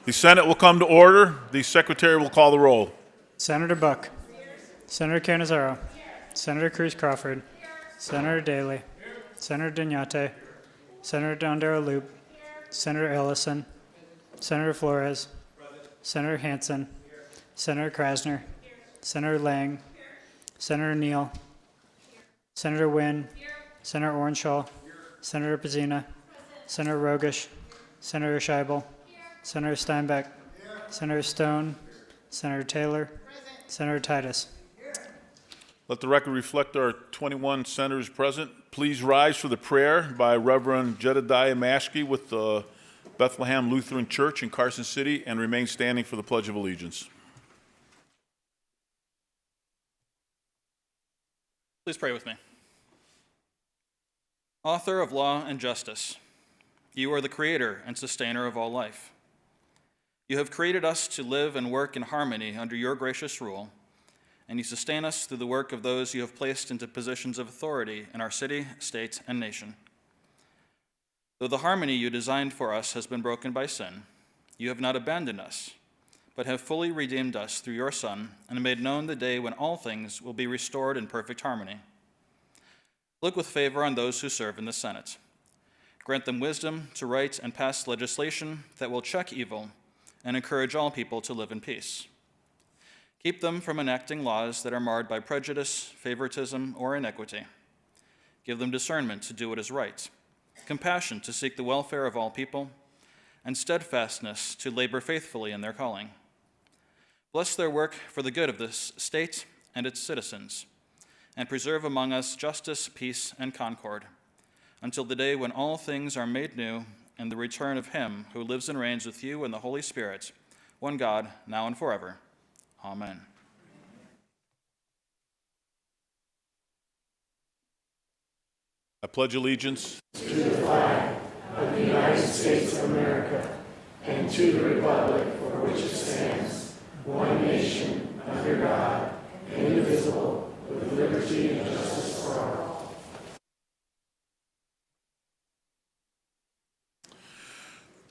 The Senate will come to order. The Secretary will call the roll. Senator Buck. Senator Cannizzaro. Senator Cruz Crawford. Senator Daley. Senator Dignate. Senator Dondero Loop. Senator Ellison. Senator Flores. Senator Hansen. Senator Krasner. Senator Lang. Senator Neal. Senator Wynn. Senator Orenshaw. Senator Pizzina. Senator Rogish. Senator Scheibel. Senator Steinbeck. Senator Stone. Senator Taylor. Senator Titus. Let the record reflect there are 21 senators present. Please rise for the prayer by Reverend Jedediah Maskey with the Bethlehem Lutheran Church in Carson City, and remain standing for the Pledge of Allegiance. Please pray with me. Author of law and justice, you are the creator and sustainer of all life. You have created us to live and work in harmony under your gracious rule, and you sustain us through the work of those you have placed into positions of authority in our city, state, and nation. Though the harmony you designed for us has been broken by sin, you have not abandoned us, but have fully redeemed us through your Son and made known the day when all things will be restored in perfect harmony. Look with favor on those who serve in the Senate. Grant them wisdom to write and pass legislation that will check evil and encourage all people to live in peace. Keep them from enacting laws that are marred by prejudice, favoritism, or inequity. Give them discernment to do what is right, compassion to seek the welfare of all people, and steadfastness to labor faithfully in their calling. Bless their work for the good of this state and its citizens, and preserve among us justice, peace, and concord, until the day when all things are made new and the return of him who lives and reigns with you in the Holy Spirit, one God, now and forever. Amen. I pledge allegiance to the flag of the United States of America and to the republic for which it stands, one nation, under God, indivisible, with liberty and justice for all.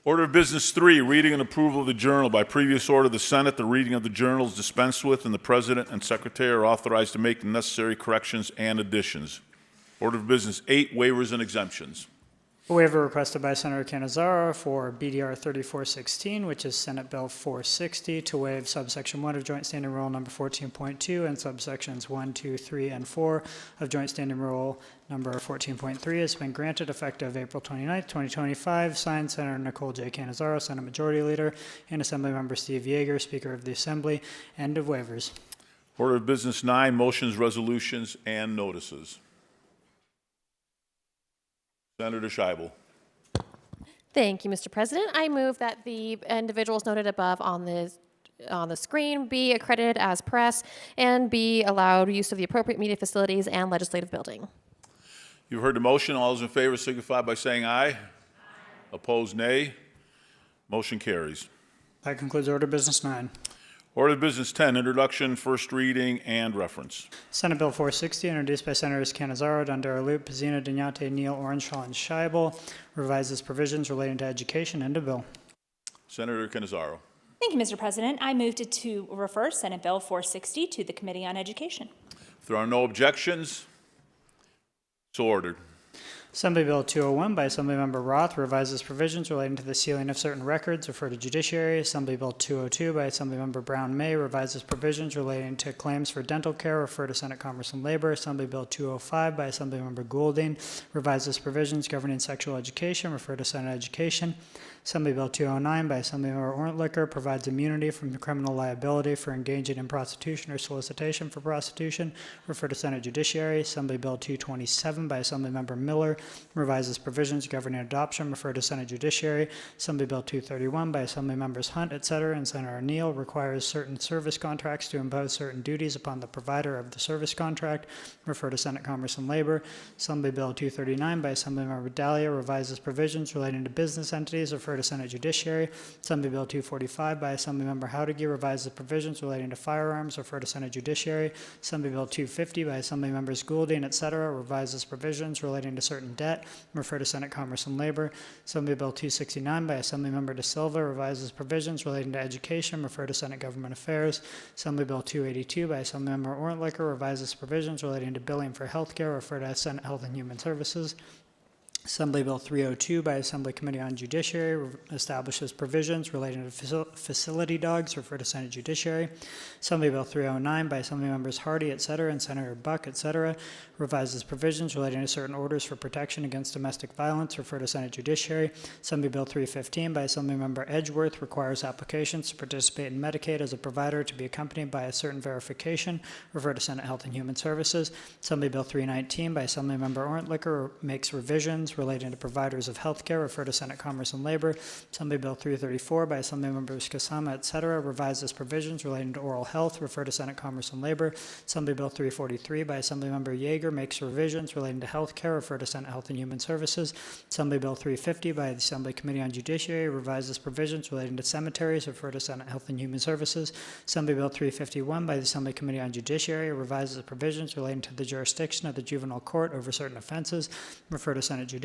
Order of Business 3, reading and approval of the journal. By previous order of the Senate, the reading of the journal is dispensed with, and the President and Secretary are authorized to make the necessary corrections and additions. Order of Business 8, waivers and exemptions. A waiver requested by Senator Cannizzaro for BDR 3416, which is Senate Bill 460, to waive subsection 1 of Joint Standing Rule number 14.2 and subsections 1, 2, 3, and 4 of Joint Standing Rule number 14.3 has been granted effective April 29, 2025. Signed, Senator Nicole J. Cannizzaro, Senate Majority Leader, and Assemblymember Steve Yeager, Speaker of the Assembly. End of waivers. Order of Business 9, motions, resolutions, and notices. Senator Scheibel. Thank you, Mr. President. I move that the individuals noted above on the screen be accredited as press and be allowed use of the appropriate media facilities and legislative building. You've heard the motion. All those in favor signify by saying aye. Aye. Opposed, nay. Motion carries. That concludes Order of Business 9. Order of Business 10, introduction, first reading, and reference. Senate Bill 460, introduced by Senators Cannizzaro, Dondero Loop, Pizzina, Dignate, Neal, Orenshaw, and Scheibel, revises provisions relating to education. End of bill. Senator Cannizzaro. Thank you, Mr. President. I move to refer Senate Bill 460 to the Committee on Education. If there are no objections, so ordered. Assembly Bill 201 by Assemblymember Roth revises provisions relating to the sealing of certain records. Refer to Judiciary. Assembly Bill 202 by Assemblymember Brown May revises provisions relating to claims for dental care. Refer to Senate Commerce and Labor. Assembly Bill 205 by Assemblymember Goulding revises provisions governing sexual education. Refer to Senate Education. Assembly Bill 209 by Assemblymember Orntlicker provides immunity from the criminal liability for engaging in prostitution or solicitation for prostitution. Refer to Senate Judiciary. Assembly Bill 227 by Assemblymember Miller revises provisions governing adoption. Refer to Senate Judiciary. Assembly Bill 231 by Assemblymembers Hunt, etc., and Senator Neal requires certain service contracts to impose certain duties upon the provider of the service contract. Refer to Senate Commerce and Labor. Assembly Bill 239 by Assemblymember Dahlia revises provisions relating to business entities. Refer to Senate Judiciary. Assembly Bill 245 by Assemblymember Howdeggy revises provisions relating to firearms. Refer to Senate Judiciary. Assembly Bill 250 by Assemblymembers Goulding, etc., revises provisions relating to certain certain debt, refer to Senate Commerce and Labor. Assembly Bill 269 by Assemblymember De Silva revises provisions relating to education, refer to Senate Government Affairs. Assembly Bill 282 by Assemblymember Ortlicker revises provisions relating to billing for healthcare, refer to Senate Health and Human Services. Assembly Bill 302 by Assembly Committee on Judiciary establishes provisions relating to facility dogs, refer to Senate Judiciary. Assembly Bill 309 by Assembly Members Hardy, etc., and Senator Buck, etc., revises provisions relating to certain orders for protection against domestic violence, refer to Senate Judiciary. Assembly Bill 315 by Assemblymember Edgeworth requires applications to participate in Medicaid as a provider to be accompanied by a certain verification, refer to Senate Health and Human Services. Assembly Bill 319 by Assemblymember Ortlicker makes revisions relating to providers of health care, refer to Senate Commerce and Labor. Assembly Bill 334 by Assemblymembers Kasama, etc., revises provisions relating to oral health, refer to Senate Commerce and Labor. Assembly Bill 343 by Assemblymember Yeager makes revisions relating to health care, refer to Senate Health and Human Services. Assembly Bill 350 by the Assembly Committee on Judiciary revises provisions relating to cemeteries, refer to Senate Health and Human Services. Assembly Bill 351 by the Assembly Committee on Judiciary revises provisions relating to the jurisdiction of the juvenile court over certain offenses, refer to Senate Judiciary.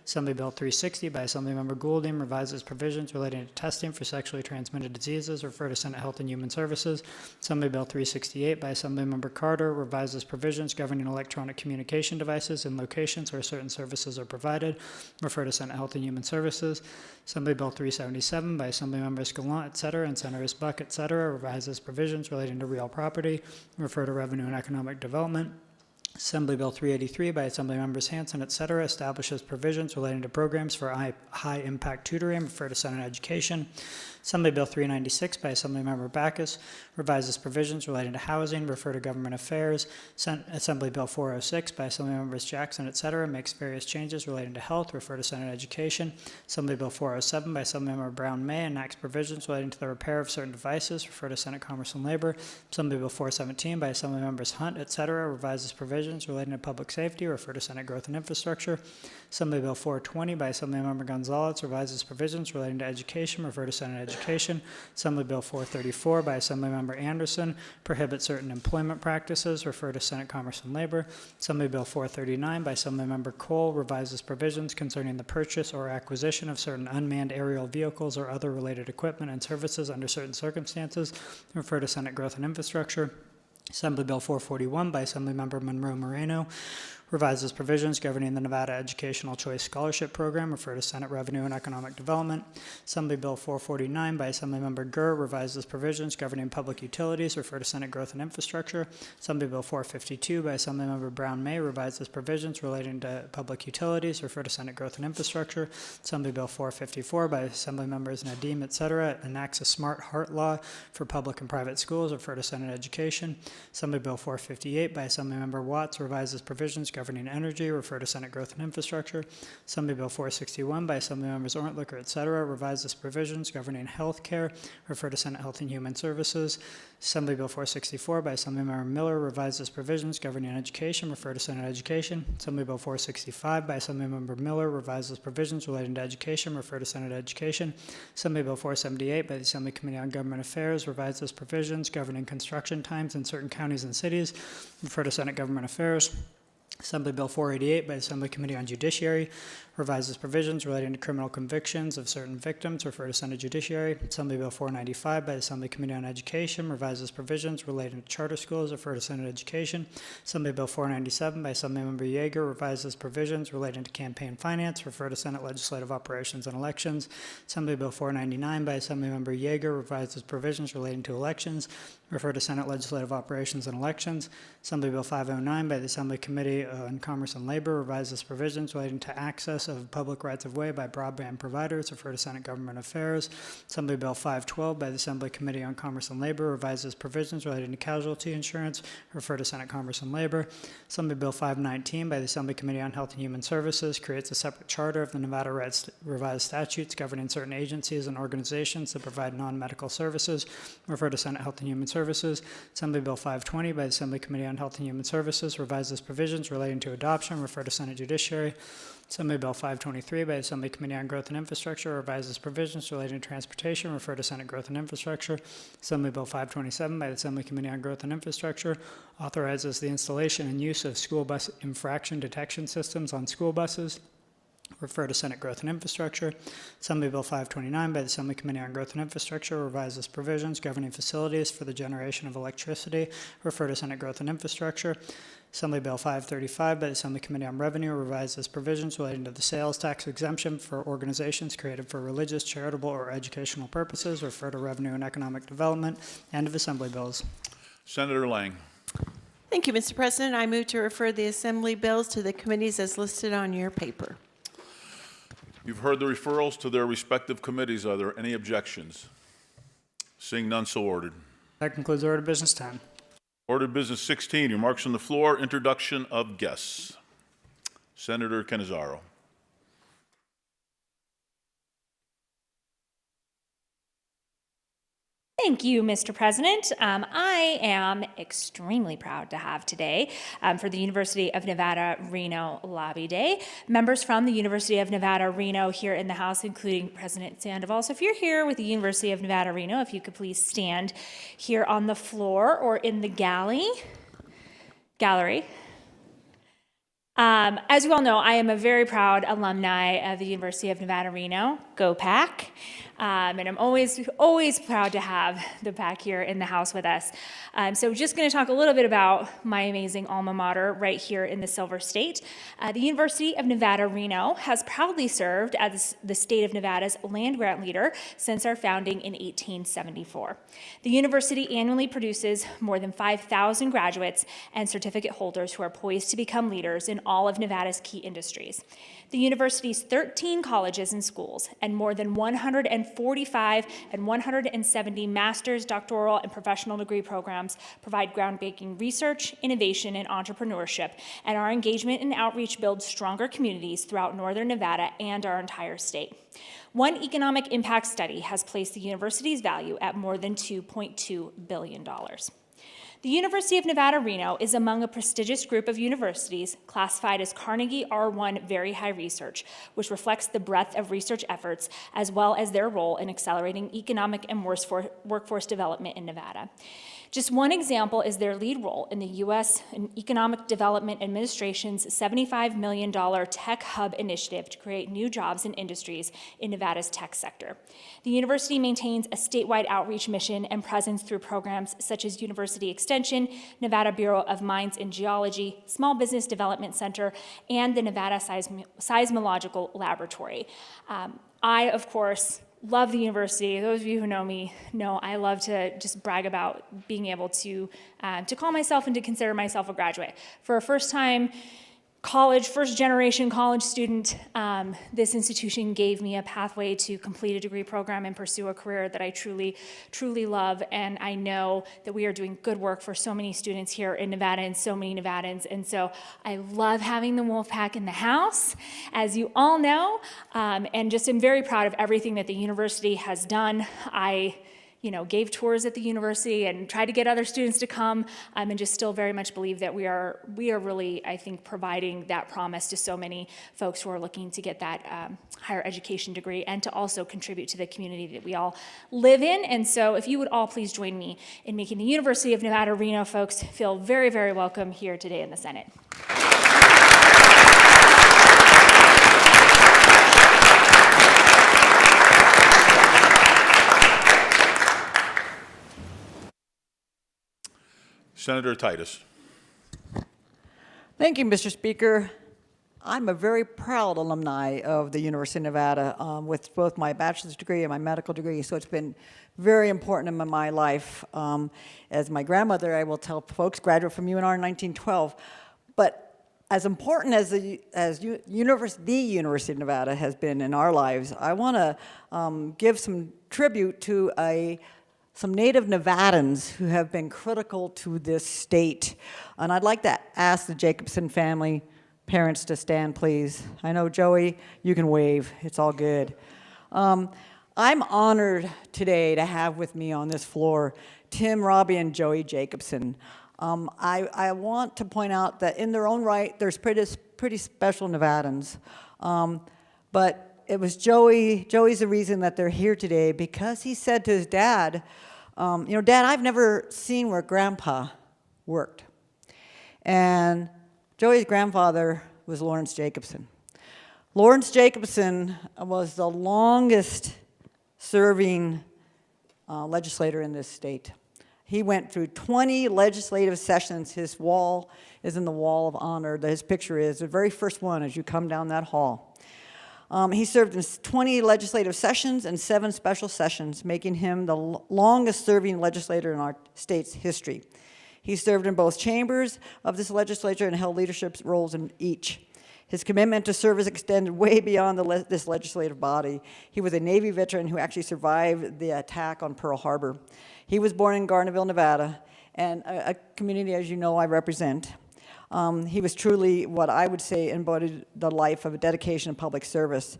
Assembly Bill 360 by Assemblymember Goulding revises provisions relating to testing for sexually transmitted diseases, refer to Senate Health and Human Services. Assembly Bill 368 by Assemblymember Carter revises provisions governing electronic communication devices in locations where certain services are provided, refer to Senate Health and Human Services. Assembly Bill 377 by Assemblymembers Gallant, etc., and Senators Buck, etc., revises provisions relating to real property, refer to Revenue and Economic Development. Assembly Bill 383 by Assemblymembers Hanson, etc., establishes provisions relating to programs for high-impact tutoring, refer to Senate Education. Assembly Bill 396 by Assemblymember Backus revises provisions relating to housing, refer to Government Affairs. Assembly Bill 406 by Assemblymembers Jackson, etc., makes various changes relating to health, refer to Senate Education. Assembly Bill 407 by Assemblymember Brown May enacts provisions relating to the repair of certain devices, refer to Senate Commerce and Labor. Assembly Bill 417 by Assemblymembers Hunt, etc., revises provisions relating to public safety, refer to Senate Growth and Infrastructure. Assembly Bill 420 by Assemblymember Gonzalez revises provisions relating to education, refer to Senate Education. Assembly Bill 434 by Assemblymember Anderson prohibits certain employment practices, refer to Senate Commerce and Labor. Assembly Bill 439 by Assemblymember Cole revises provisions concerning the purchase or acquisition of certain unmanned aerial vehicles or other related equipment and services under certain circumstances, refer to Senate Growth and Infrastructure. Assembly Bill 441 by Assemblymember Monroe Moreno revises provisions governing the Nevada Educational Choice Scholarship Program, refer to Senate Revenue and Economic Development. Assembly Bill 449 by Assemblymember Gurr revises provisions governing public utilities, refer to Senate Growth and Infrastructure. Assembly Bill 452 by Assemblymember Brown May revises provisions relating to public utilities, refer to Senate Growth and Infrastructure. Assembly Bill 454 by Assemblymembers Nadeem, etc., enacts a Smart Heart Law for public and private schools, refer to Senate Education. Assembly Bill 458 by Assemblymember Watts revises provisions governing energy, refer to Senate Growth and Infrastructure. Assembly Bill 461 by Assemblymembers Ortlicker, etc., revises provisions governing health care, refer to Senate Health and Human Services. Assembly Bill 464 by Assemblymember Miller revises provisions governing education, refer to Senate Education. Assembly Bill 465 by Assemblymember Miller revises provisions relating to education, refer to Senate Education. Assembly Bill 478 by the Assembly Committee on Government Affairs revises provisions governing construction times in certain counties and cities, refer to Senate Government Affairs. Assembly Bill 488 by the Assembly Committee on Judiciary revises provisions relating to criminal convictions of certain victims, refer to Senate Judiciary. Assembly Bill 495 by the Assembly Committee on Education revises provisions relating to charter schools, refer to Senate Education. Assembly Bill 497 by Assemblymember Yeager revises provisions relating to campaign finance, refer to Senate Legislative Operations and Elections. Assembly Bill 499 by Assemblymember Yeager revises provisions relating to elections, refer to Senate Legislative Operations and Elections. Assembly Bill 509 by the Assembly Committee on Commerce and Labor revises provisions relating to access of public rights-of-way by broadband providers, refer to Senate Government Affairs. Assembly Bill 512 by the Assembly Committee on Commerce and Labor revises provisions relating to casualty insurance, refer to Senate Commerce and Labor. Assembly Bill 519 by the Assembly Committee on Health and Human Services creates a separate charter of the Nevada revised statutes governing certain agencies and organizations that provide non-medical services, refer to Senate Health and Human Services. Assembly Bill 520 by the Assembly Committee on Health and Human Services revises provisions relating to adoption, refer to Senate Judiciary. Assembly Bill 523 by the Assembly Committee on Growth and Infrastructure revises provisions relating to transportation, refer to Senate Growth and Infrastructure. Assembly Bill 527 by the Assembly Committee on Growth and Infrastructure authorizes the installation and use of school bus infraction detection systems on school buses. Refer to Senate Growth and Infrastructure. Assembly Bill 529 by the Assembly Committee on Growth and Infrastructure revises provisions governing facilities for the generation of electricity. Refer to Senate Growth and Infrastructure. Assembly Bill 535 by the Assembly Committee on Revenue revises provisions relating to the sales tax exemption for organizations created for religious, charitable, or educational purposes. Refer to Revenue and Economic Development. End of Assembly Bills. Senator Lang. Thank you, Mr. President. I move to refer the Assembly bills to the committees as listed on your paper. You've heard the referrals to their respective committees. Are there any objections? Seeing none, so ordered. That concludes order of business 10. Order of business 16, remarks on the floor, introduction of guests. Senator Cannizzaro. Thank you, Mr. President. I am extremely proud to have today, for the University of Nevada, Reno Lobby Day, members from the University of Nevada, Reno here in the House, including President Sandoval. So if you're here with the University of Nevada, Reno, if you could please stand here on the floor or in the gallery. As you all know, I am a very proud alumni of the University of Nevada, Reno. Go Pack! And I'm always proud to have the Pack here in the House with us. So just going to talk a little bit about my amazing alma mater right here in the Silver State. The University of Nevada, Reno has proudly served as the state of Nevada's land grant leader since our founding in 1874. The university annually produces more than 5,000 graduates and certificate holders who are poised to become leaders in all of Nevada's key industries. The university's 13 colleges and schools and more than 145 and 170 master's, doctoral, and professional degree programs provide groundbreaking research, innovation, and entrepreneurship, and our engagement and outreach builds stronger communities throughout northern Nevada and our entire state. One economic impact study has placed the university's value at more than $2.2 billion. The University of Nevada, Reno is among a prestigious group of universities classified as Carnegie R1 Very High Research, which reflects the breadth of research efforts as well as their role in accelerating economic and workforce development in Nevada. Just one example is their lead role in the U.S. Economic Development Administration's $75 million Tech Hub initiative to create new jobs and industries in Nevada's tech sector. The university maintains a statewide outreach mission and presence through programs such as University Extension, Nevada Bureau of Mines and Geology, Small Business Development Center, and the Nevada Seismological Laboratory. I, of course, love the university. Those of you who know me know I love to just brag about being able to call myself and to consider myself a graduate. For a first-time first-generation college student, this institution gave me a pathway to complete a degree program and pursue a career that I truly, truly love. And I know that we are doing good work for so many students here in Nevada and so many Nevadans. And so I love having the Wolfpack in the house, as you all know, and just am very proud of everything that the university has done. I gave tours at the university and tried to get other students to come, and just still very much believe that we are really, I think, providing that promise to so many folks who are looking to get that higher education degree and to also contribute to the community that we all live in. And so if you would all please join me in making the University of Nevada, Reno folks feel very, very welcome here today in the Senate. Senator Titus. Thank you, Mr. Speaker. I'm a very proud alumni of the University of Nevada with both my bachelor's degree and my medical degree, so it's been very important in my life. As my grandmother, I will tell folks, graduated from UNR in 1912. But as important as the University of Nevada has been in our lives, I want to give some tribute to some native Nevadans who have been critical to this state. And I'd like to ask the Jacobson family, parents to stand, please. I know, Joey, you can wave. It's all good. I'm honored today to have with me on this floor Tim, Robbie, and Joey Jacobson. I want to point out that in their own right, there's pretty special Nevadans. But it was Joey. Joey's the reason that they're here today, because he said to his dad, Dad, I've never seen where Grandpa worked. And Joey's grandfather was Lawrence Jacobson. Lawrence Jacobson was the longest serving legislator in this state. He went through 20 legislative sessions. His wall is in the Wall of Honor. His picture is the very first one as you come down that hall. He served in 20 legislative sessions and 7 special sessions, making him the longest-serving legislator in our state's history. He served in both chambers of this legislature and held leadership roles in each. His commitment to service extended way beyond this legislative body. He was a Navy veteran who actually survived the attack on Pearl Harbor. He was born in Gardnerville, Nevada, and a community, as you know, I represent. He was truly what I would say embodied the life of a dedication of public service.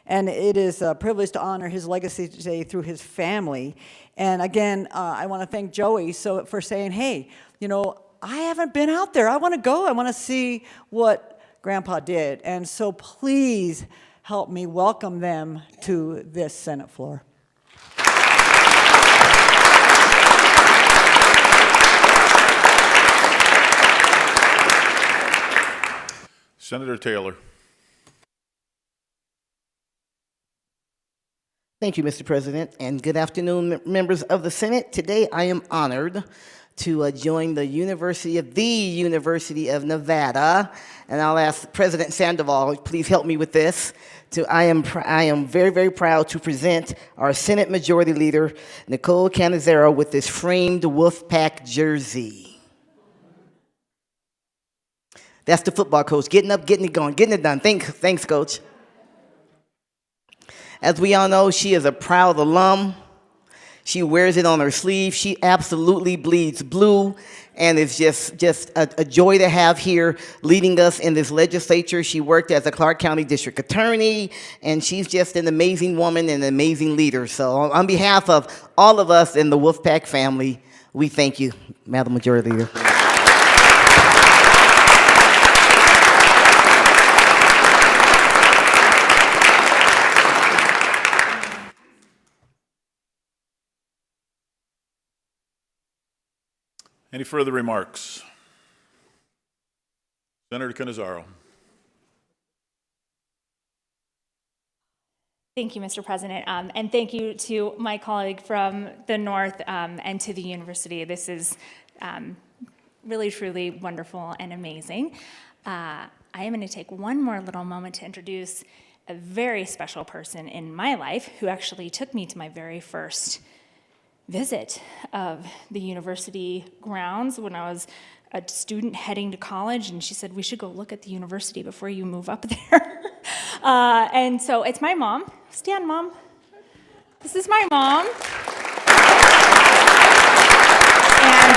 And it is a privilege to honor his legacy today through his family. And again, I want to thank Joey for saying, hey, I haven't been out there. I want to go. I want to see what Grandpa did. And so please help me welcome them to this Senate floor. Senator Taylor. Thank you, Mr. President, and good afternoon, members of the Senate. Today, I am honored to join the University of Nevada, and I'll ask President Sandoval, please help me with this. I am very, very proud to present our Senate Majority Leader, Nicole Canizero, with this framed Wolfpack jersey. That's the football coach, getting up, getting it going, getting it done. Thanks, Coach. As we all know, she is a proud alum. She wears it on her sleeve. She absolutely bleeds blue, and it's just a joy to have here leading us in this legislature. She worked as a Clark County District Attorney, and she's just an amazing woman and an amazing leader. So on behalf of all of us in the Wolfpack family, we thank you, Madam Majority Leader. Any further remarks? Senator Canizaro. Thank you, Mr. President, and thank you to my colleague from the North and to the university. This is really, truly wonderful and amazing. I am going to take one more little moment to introduce a very special person in my life who actually took me to my very first visit of the university grounds when I was a student heading to college, and she said, we should go look at the university before you move up there. And so it's my mom. Stand, Mom. This is my mom. And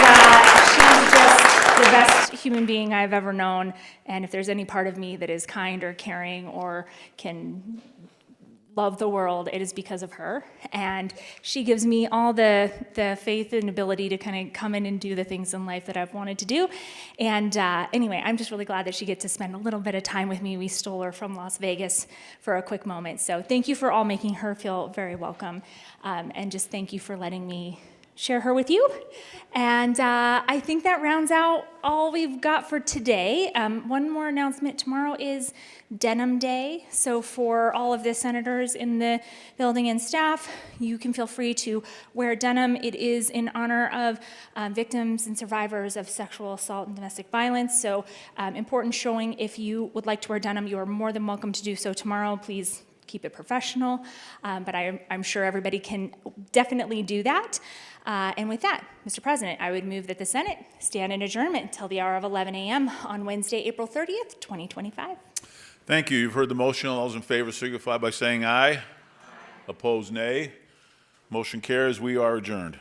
she's just the best human being I've ever known, and if there's any part of me that is kind or caring or can love the world, it is because of her. And she gives me all the faith and ability to kind of come in and do the things in life that I've wanted to do. And anyway, I'm just really glad that she gets to spend a little bit of time with me. We stole her from Las Vegas for a quick moment. So thank you for all making her feel very welcome. And just thank you for letting me share her with you. And I think that rounds out all we've got for today. One more announcement. Tomorrow is Denim Day. So for all of the senators in the building and staff, you can feel free to wear denim. It is in honor of victims and survivors of sexual assault and domestic violence. So important showing. If you would like to wear denim, you are more than welcome to do so tomorrow. Please keep it professional, but I'm sure everybody can definitely do that. And with that, Mr. President, I would move that the Senate stand in adjournment until the hour of 11 a.m. on Wednesday, April 30th, 2025. Thank you. You've heard the motion. All those in favor signify by saying aye. Opposed, nay. Motion carries. We are adjourned.